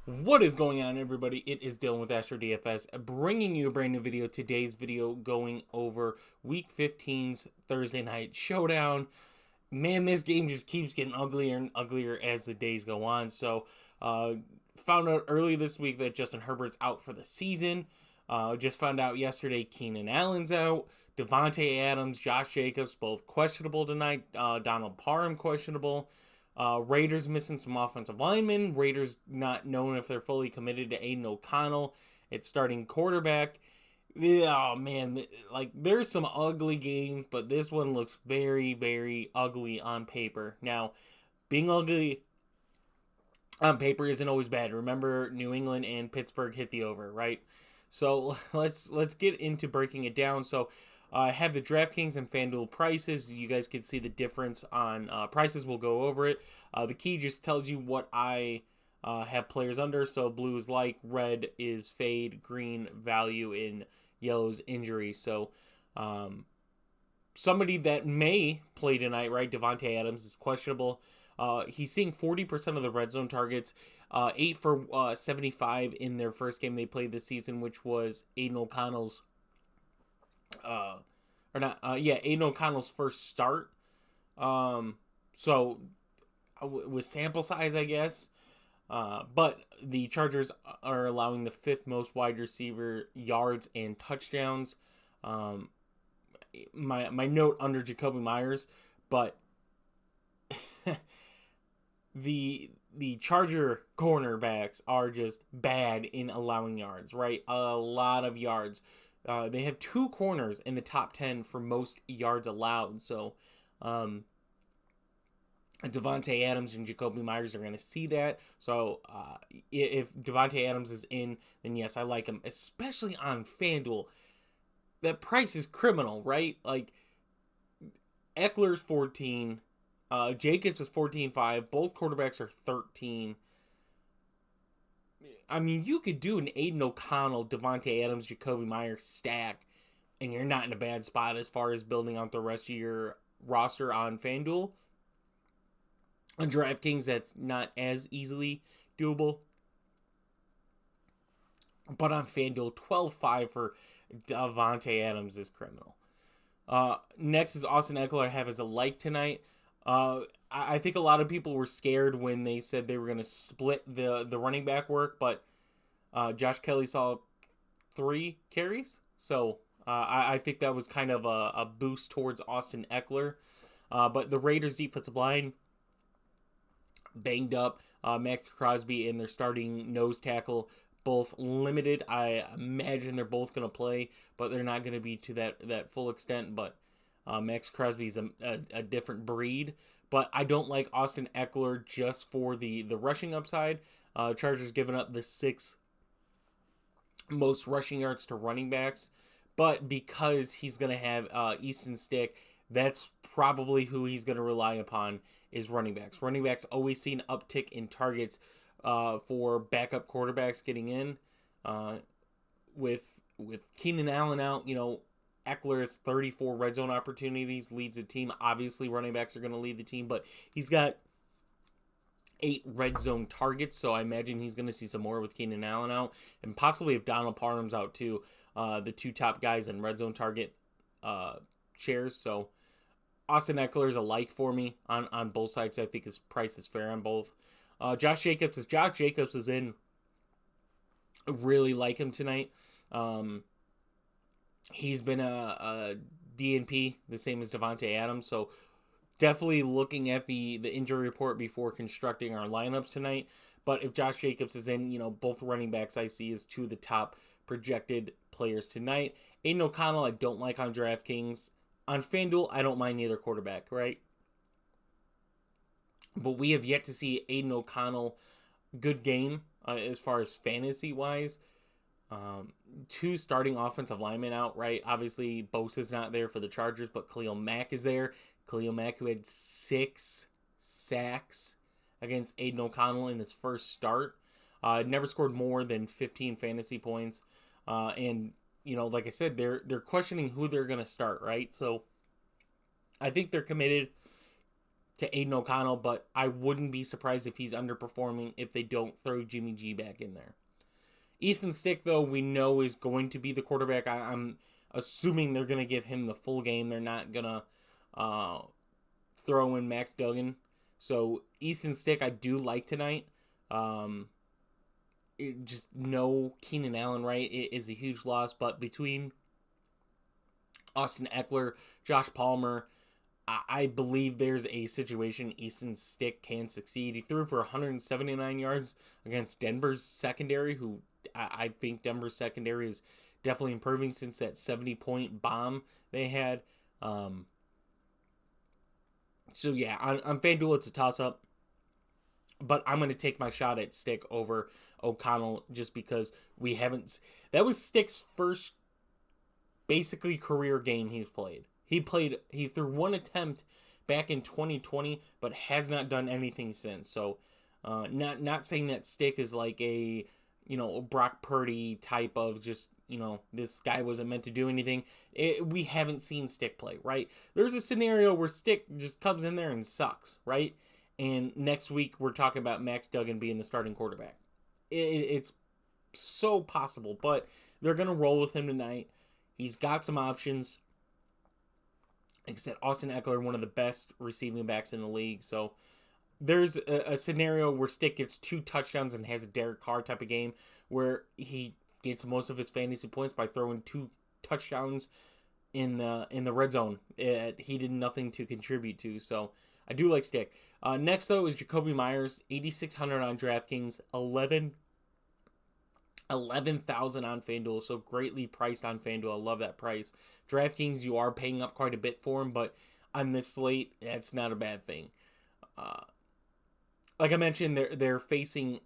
What is going on, everybody? It is Dylan with DFS, bringing you a brand new video. Today's video going over Week 15's Thursday Night Showdown. Man, this game just keeps getting uglier and uglier as the days go on. So, found out early this week that Justin Herbert's out for the season. Just found out yesterday Keenan Allen's out. Devontae Adams, Josh Jacobs, both questionable tonight. Donald Parham questionable. Raiders missing some offensive linemen. Raiders not knowing if they're fully committed to Aiden O'Connell. It's starting quarterback. Oh man, like there's some ugly games, but this one looks very, very ugly on paper. Now, being ugly on paper isn't always bad. Remember, New England and Pittsburgh hit the over, right? So let's get into breaking it down. So I have the DraftKings and Fanduel prices. You guys can see the difference on prices. We'll go over it. The key just tells you what I have players under. So blue is like, red is fade, green value, and yellow is injury. So somebody that may play tonight, right? Devontae Adams is questionable. He's seeing 40% of the red zone targets. 8 for 75 in their first game they played this season, which was Aiden O'Connell's Aiden O'Connell's first start. So with sample size, I guess. But the Chargers are allowing the fifth most wide receiver yards and touchdowns. My note under Jacoby Myers, but the Charger cornerbacks are just bad in allowing yards, right? A lot of yards. They have two corners in the top 10 for most yards allowed. So, Devontae Adams and Jacoby Myers are going to see that. So, if Devontae Adams is in, then yes, I like him, especially on FanDuel. That price is criminal, right? Like, Eckler's 14, Jacobs is 14.5. Both quarterbacks are 13. I mean, you could do an Aiden O'Connell, Devontae Adams, Jacoby Myers stack, and you're not in a bad spot as far as building out the rest of your roster on FanDuel. On DraftKings, that's not as easily doable. But on FanDuel, 12.5 for Devontae Adams is criminal. Next is Austin Eckler. I have as a like tonight. I think a lot of people were scared when they said they were going to split the running back work, but Josh Kelly saw 3 carries. So I think that was kind of a boost towards Austin Eckler. But the Raiders' defensive line banged up. Max Crosby and their starting nose tackle both limited. I imagine they're both going to play, but they're not going to be to that full extent. But Max Crosby's a different breed. But I don't like Austin Eckler just for the rushing upside. Chargers giving up the 6th most rushing yards to running backs. But because he's going to have Easton Stick, that's probably who he's going to rely upon is running backs. Running backs always see an uptick in targets for backup quarterbacks getting in. With Keenan Allen out, Eckler has 34 red zone opportunities, leads the team. Obviously, running backs are going to lead the team, but he's got 8 red zone targets, so I imagine he's going to see some more with Keenan Allen out, and possibly if Donald Parham's out too, the 2 top guys in red zone target shares. So Austin Eckler is a like for me on both sides. I think his price is fair on both. Josh Jacobs is in. I really like him tonight. He's been a DNP, the same as Devontae Adams, so definitely looking at the injury report before constructing our lineups tonight. But if Josh Jacobs is in, both running backs I see as 2 of the top projected players tonight. Aiden O'Connell I don't like on DraftKings. On FanDuel, I don't mind either quarterback, right? But we have yet to see Aiden O'Connell good game as far as fantasy-wise. 2 starting offensive linemen out, right? Obviously, Bosa's not there for the Chargers, but Khalil Mack is there. Khalil Mack, who had 6 sacks against Aiden O'Connell in his first start. Never scored more than 15 fantasy points. And, like I said, they're questioning who they're going to start, right? So I think they're committed to Aiden O'Connell, but I wouldn't be surprised if he's underperforming if they don't throw Jimmy G back in there. Easton Stick, though, we know is going to be the quarterback. I'm assuming they're going to give him the full game. They're not going to throw in Max Duggan. So Easton Stick, I do like tonight. Just no Keenan Allen, right? It is a huge loss, but between Austin Eckler, Josh Palmer, I believe there's a situation Easton Stick can succeed. He threw for 179 yards against Denver's secondary, who I think Denver's secondary is definitely improving since that 70-point bomb they had. So yeah, on FanDuel, it's a toss-up. But I'm going to take my shot at Stick over O'Connell just because we haven't... That was Stick's first basically career game he's played. He threw one attempt back in 2020, but has not done anything since. So not saying that Stick is like a, Brock Purdy type of just, this guy wasn't meant to do anything. We haven't seen Stick play, right? There's a scenario where Stick just comes in there and sucks, right? And next week, we're talking about Max Duggan being the starting quarterback. It's so possible, but they're going to roll with him tonight. He's got some options. Like I said, Austin Eckler, one of the best receiving backs in the league. So there's a scenario where Stick gets 2 touchdowns and has a Derek Carr type of game where he gets most of his fantasy points by throwing 2 touchdowns in the red zone. He did nothing to contribute to. So I do like Stick. Next, though, is Jacoby Myers, 8,600 on DraftKings, 11,000 on FanDuel, so greatly priced on FanDuel. I love that price. DraftKings, you are paying up quite a bit for him, but on this slate, that's not a bad thing. Like I mentioned, they're facing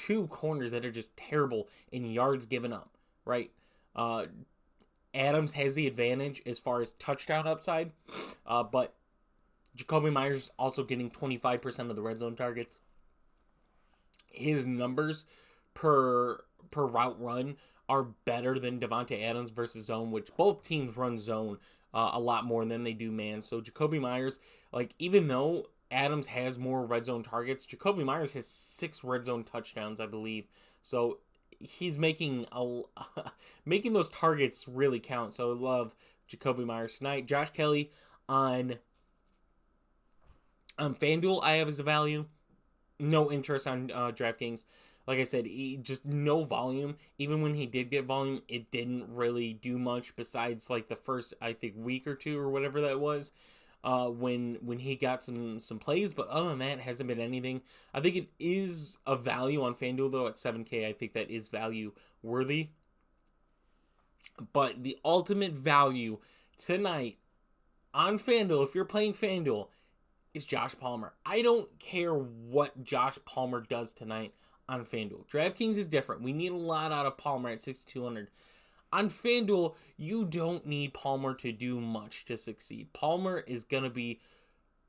2 corners that are just terrible in yards given up, right? Adams has the advantage as far as touchdown upside, but Jacoby Myers also getting 25% of the red zone targets. His numbers per route run are better than Devontae Adams versus zone, which both teams run zone a lot more than they do man. So Jacoby Myers, even though Adams has more red zone targets, Jacoby Myers has 6 red zone touchdowns, I believe. So he's making those targets really count. So I love Jacoby Myers tonight. Josh Kelly on FanDuel, I have as a value. No interest on DraftKings. Like I said, just no volume. Even when he did get volume, it didn't really do much besides the first, I think, week or 2 or whatever that was when he got some plays. But other than that, it hasn't been anything. I think it is a value on FanDuel, though, at $7K. I think that is value worthy. But the ultimate value tonight on FanDuel, if you're playing FanDuel, is Josh Palmer. I don't care what Josh Palmer does tonight on FanDuel. DraftKings is different. We need a lot out of Palmer at 6,200. On FanDuel, you don't need Palmer to do much to succeed. Palmer is going to be,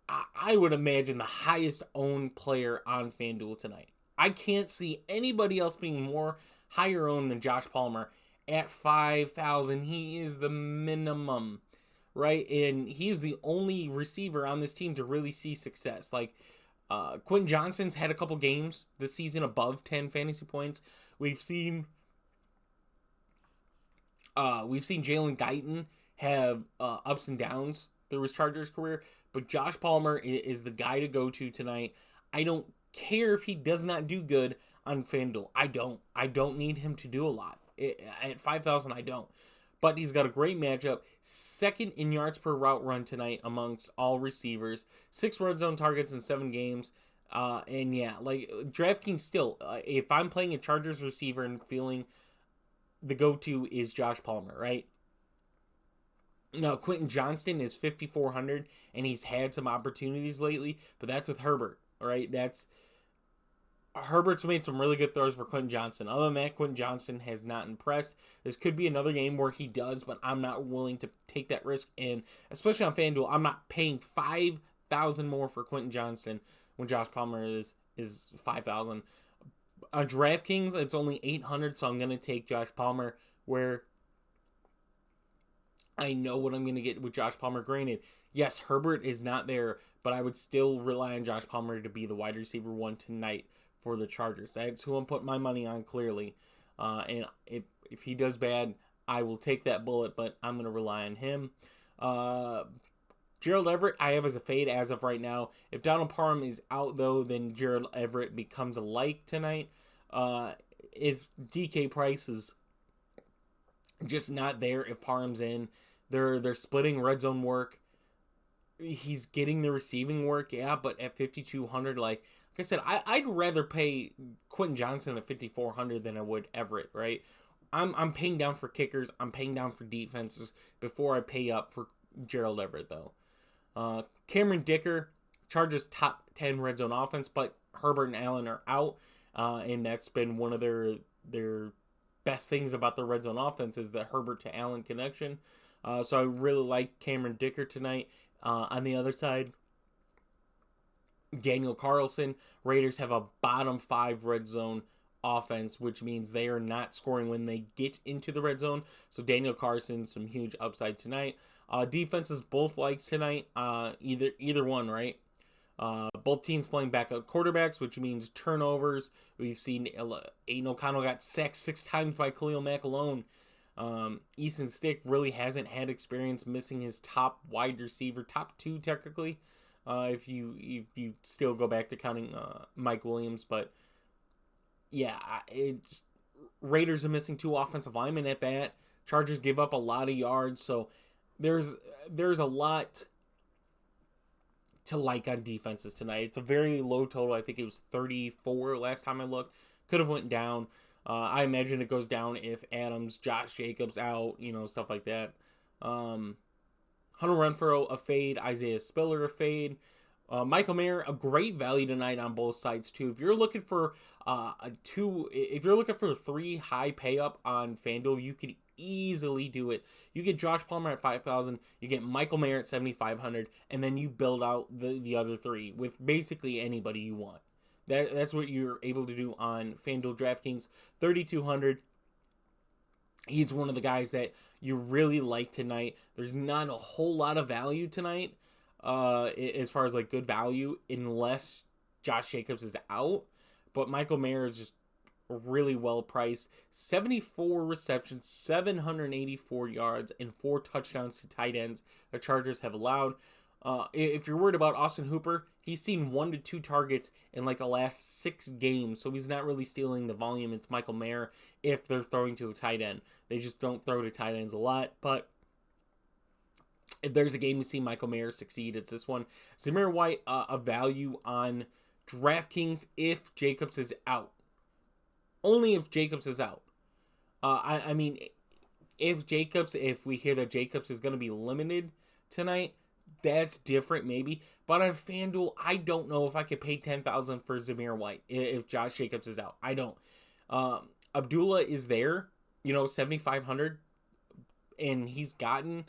I would imagine, the highest owned player on FanDuel tonight. I can't see anybody else being more higher owned than Josh Palmer at 5,000. He is the minimum, right? And he's the only receiver on this team to really see success. Quentin Johnston's had a couple games this season above 10 fantasy points. We've seen Jalen Guyton have ups and downs through his Chargers career, but Josh Palmer is the guy to go to tonight. I don't care if he does not do good on FanDuel. I don't need him to do a lot. At 5,000, I don't. But he's got a great matchup. Second in yards per route run tonight amongst all receivers. 6 red zone targets in 7 games. And yeah, DraftKings still, if I'm playing a Chargers receiver and feeling the go-to is Josh Palmer, right? Now, Quentin Johnston is 5,400, and he's had some opportunities lately, but that's with Herbert, right? Herbert's made some really good throws for Quentin Johnston. Other than that, Quentin Johnston has not impressed. This could be another game where he does, but I'm not willing to take that risk. And especially on FanDuel, I'm not paying $5,000 more for Quentin Johnston when Josh Palmer is $5,000. On DraftKings, it's only $800, so I'm going to take Josh Palmer, where I know what I'm going to get with Josh Palmer. Granted, yes, Herbert is not there, but I would still rely on Josh Palmer to be the wide receiver one tonight for the Chargers. That's who I'm putting my money on, clearly. And if he does bad, I will take that bullet, but I'm going to rely on him. Gerald Everett, I have as a fade as of right now. If Donald Parham is out, though, then Gerald Everett becomes a like tonight. Is DK Price is just not there if Parham's in. They're splitting red zone work. He's getting the receiving work, yeah, but at 5,200, like I said, I'd rather pay Quentin Johnson at 5,400 than I would Everett, right? I'm paying down for kickers. I'm paying down for defenses before I pay up for Gerald Everett, though. Cameron Dicker, Chargers top 10 red zone offense, but Herbert and Allen are out, and that's been one of their best things about the red zone offense is the Herbert to Allen connection. So I really like Cameron Dicker tonight. On the other side, Daniel Carlson. Raiders have a bottom 5 red zone offense, which means they are not scoring when they get into the red zone. So Daniel Carlson, some huge upside tonight. Defenses both likes tonight. Either one, right? Both teams playing backup quarterbacks, which means turnovers. We've seen Aiden O'Connell got sacked 6 times by Khalil Mack alone. Easton Stick really hasn't had experience missing his top wide receiver, top 2 technically, if you still go back to counting Mike Williams. But yeah, Raiders are missing 2 offensive linemen at that. Chargers give up a lot of yards, so there's a lot to like on defenses tonight. It's a very low total. I think it was 34 last time I looked. Could have went down. I imagine it goes down if Adams, Josh Jacobs out, stuff like that. Hunter Renfrow, a fade. Isaiah Spiller, a fade. Michael Mayer, a great value tonight on both sides too. If you're looking for if you're looking for the 3 high pay up on Fanduel, you could easily do it. You get Josh Palmer at 5,000, you get Michael Mayer at 7,500, and then you build out the other 3 with basically anybody you want. That's what you're able to do on FanDuel DraftKings. 3,200. He's one of the guys that you really like tonight. There's not a whole lot of value tonight, as far as like good value, unless Josh Jacobs is out. But Michael Mayer is just really well priced. 74 receptions, 784 yards, and 4 touchdowns to tight ends the Chargers have allowed. If you're worried about Austin Hooper, he's seen 1 to 2 targets in like the last 6 games, so he's not really stealing the volume. It's Michael Mayer if they're throwing to a tight end. They just don't throw to tight ends a lot, but if there's a game to see Michael Mayer succeed, it's this one. Zamir White, a value on DraftKings if Jacobs is out. Only if Jacobs is out. I mean, if we hear that Jacobs is going to be limited tonight, that's different maybe. But on FanDuel, I don't know if I could pay $10,000 for Zamir White if Josh Jacobs is out. I don't. Abdullah is there, 7,500, and he's gotten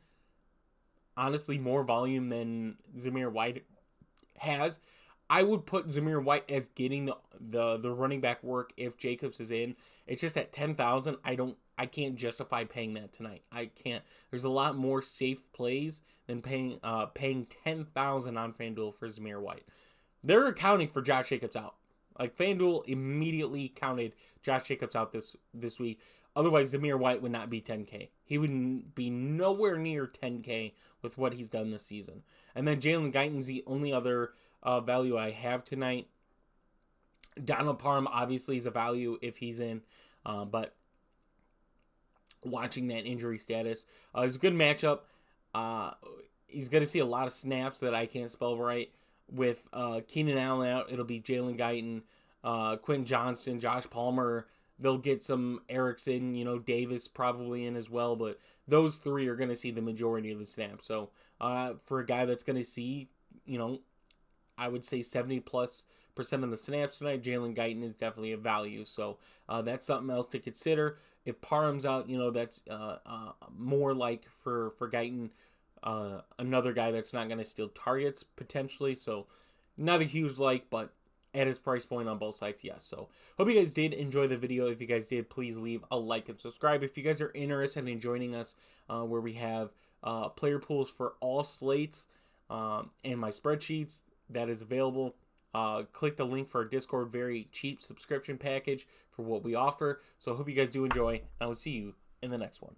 honestly more volume than Zamir White has. I would put Zamir White as getting the running back work if Jacobs is in. It's just at 10,000. I can't justify paying that tonight. I can't. There's a lot more safe plays than paying 10,000 on FanDuel for Zamir White. They're accounting for Josh Jacobs out. Like FanDuel immediately counted Josh Jacobs out this week. Otherwise, Zamir White would not be 10K. He would be nowhere near 10K with what he's done this season. And then Jalen Guyton's the only other value I have tonight. Donald Parham obviously is a value if he's in, but watching that injury status, it's a good matchup. He's going to see a lot of snaps that I can't spell right. With Keenan Allen out, it'll be Jalen Guyton, Quentin Johnston, Josh Palmer. They'll get some Erickson, Davis probably in as well, but those 3 are going to see the majority of the snaps. So for a guy that's going to see, I would say 70+% of the snaps tonight, Jalen Guyton is definitely a value. So that's something else to consider. If Parham's out, that's more like for Guyton, another guy that's not going to steal targets potentially. So not a huge like, but at its price point on both sites, yes. So hope you guys did enjoy the video. If you guys did, please leave a like and subscribe. If you guys are interested in joining us, where we have player pools for all slates and my spreadsheets, that is available. Click the link for our Discord, very cheap subscription package for what we offer. So I hope you guys do enjoy, and I will see you in the next one.